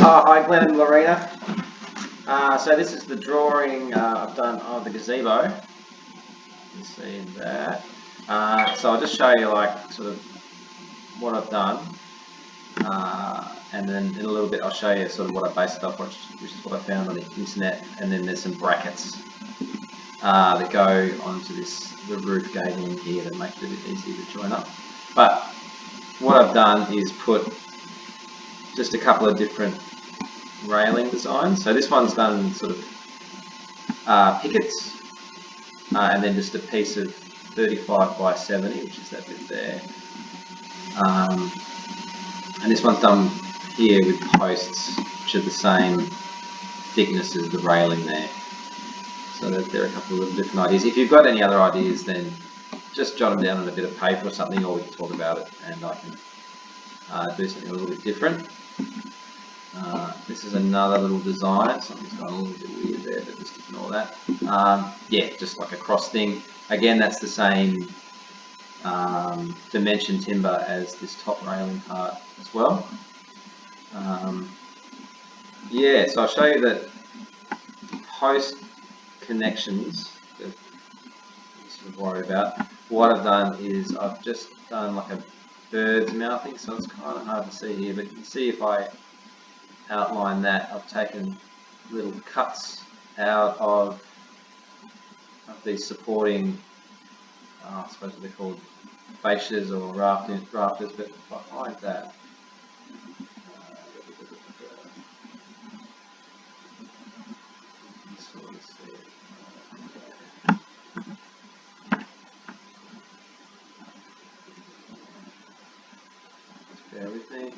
Hi Glenn and Lorina. So this is the drawing I've done of the gazebo. You can see that. So I'll just show you like sort of what I've done, and then in a little bit I'll show you sort of what I based it off, which is what I found on the internet. And then there's some brackets that go onto the roof gable here that make it a bit easier to join up. But what I've done is put just a couple of different railing designs. So this one's done sort of pickets, and then just a piece of 35 by 70, which is that bit there. And this one's done here with posts, which are the same thickness as the railing there. So there are a couple of different ideas. If you've got any other ideas, then just jot them down on a bit of paper or something, or we can talk about it and I can do something a little bit different. This is another little design. Something's gone a little bit weird there, but just ignore that. Yeah, just like a cross thing. Again, that's the same dimension timber as this top railing part as well. Yeah, so I'll show you that post connections that you sort of worry about. What I've done is I've just done like a bird's mouthing, so it's kind of hard to see here, but you can see if I outline that, I've taken little cuts out of these supporting, I suppose they're called fascias or rafters, but behind that, just bear with me.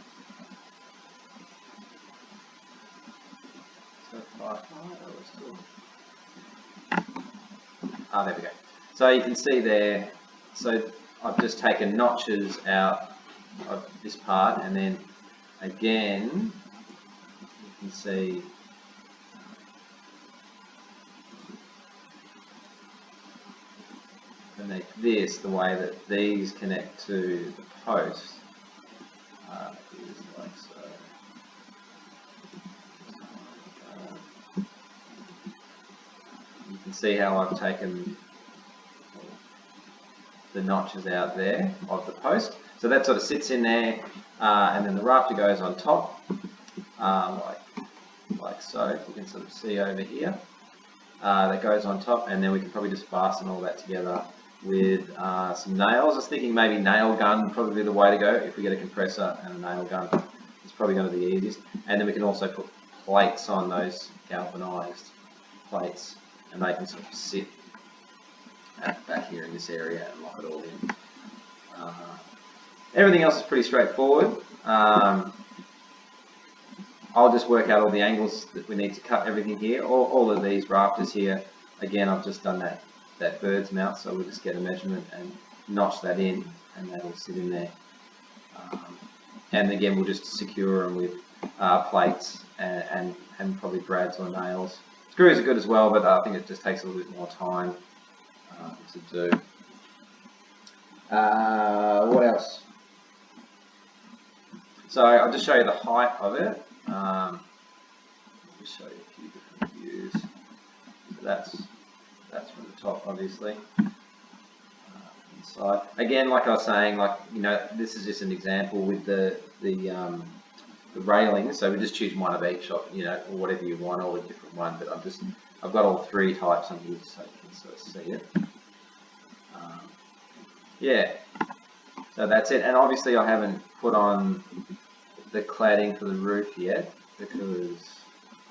There we go. So you can see there, so I've just taken notches out of this part, and then again you can see beneath this the way that these connect to the post is like so. You can see how I've taken the notches out there of the post. So that sort of sits in there, and then the rafter goes on top, like so. You can sort of see over here. That goes on top, and then we can probably just fasten all that together with some nails. I was thinking maybe nail gun would probably be the way to go. If we get a compressor and a nail gun, it's probably going to be the easiest. And then we can also put plates on those galvanized plates, and they can sort of sit back here in this area and lock it all in. Everything else is pretty straightforward. I'll just work out all the angles that we need to cut everything here. All of these rafters here, again, I've just done that bird's mouth, so we'll just get a measurement and notch that in, and that'll sit in there. And again, we'll just secure them with plates and probably brads or nails. Screws are good as well, but I think it just takes a little bit more time to do. What else? So I'll just show you the height of it. Let me show you a few different views. So that's from the top, obviously. Inside. Again, like I was saying, like this is just an example with the railing. So we just choose one of each, or whatever you want, or a different one. But I've got all three types on here so you can sort of see it. Yeah. So that's it. And obviously, I haven't put on the cladding for the roof yet because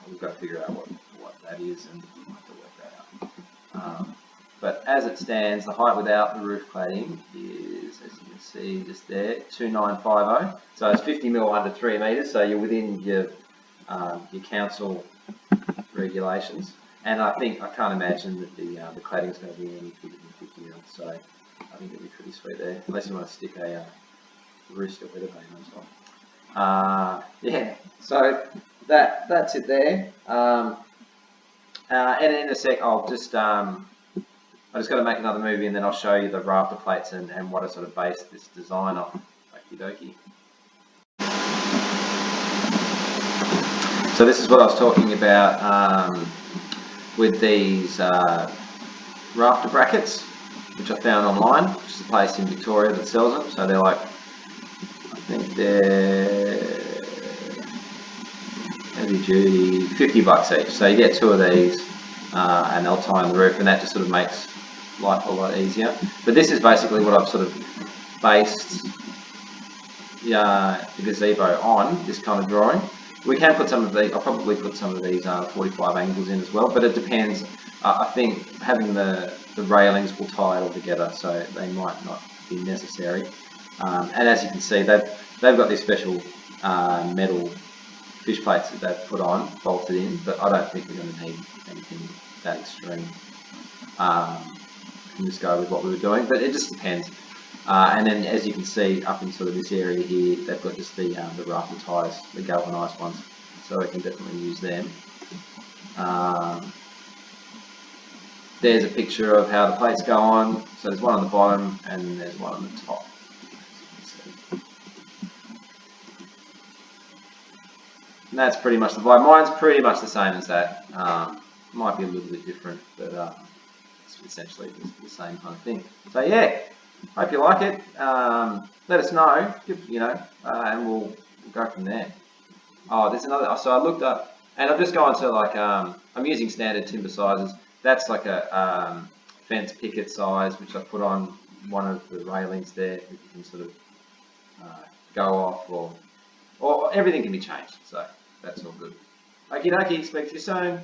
we've got to figure out what that is, and we'll have to work that out. But as it stands, the height without the roof cladding is, as you can see just there, 2950. So it's 50 mil under 3 meters. So you're within your council regulations. And I can't imagine that the cladding is going to be any bigger than 50 mil. So I think it'll be pretty sweet there, unless you want to stick a rooster with a vane on top. Yeah. So that's it there. And in a sec, I just got to make another movie, and then I'll show you the rafter plates and what I sort of based this design on. Okie dokie. So this is what I was talking about with these rafter brackets, which I found online, which is a place in Victoria that sells them. So they're like, I think they're heavy duty, $50 each. So you get 2 of these and they'll tie on the roof, and that just sort of makes life a lot easier. But this is basically what I've sort of based the gazebo on, this kind of drawing. We can put some of these, I'll probably put some of these 45 angles in as well, but it depends. I think having the railings will tie it all together, so they might not be necessary. And as you can see, they've got this special metal fish plates that they've put on, bolted in, but I don't think we're going to need anything that extreme. We can just go with what we were doing, but it just depends. And then, as you can see, up in sort of this area here, they've got just the rafter ties, the galvanised ones, so we can definitely use them. There's a picture of how the plates go on. So there's one on the bottom and there's one on the top. And that's pretty much the vibe. Mine's pretty much the same as that. Might be a little bit different, but it's essentially the same kind of thing. So yeah, hope you like it. Let us know, and we'll go from there. Oh, there's another. So I looked up, and I've just gone to like I'm using standard timber sizes. That's like a fence picket size, which I put on one of the railings there. You can sort of go off, or everything can be changed. So that's all good. Okie dokie, speak to you soon.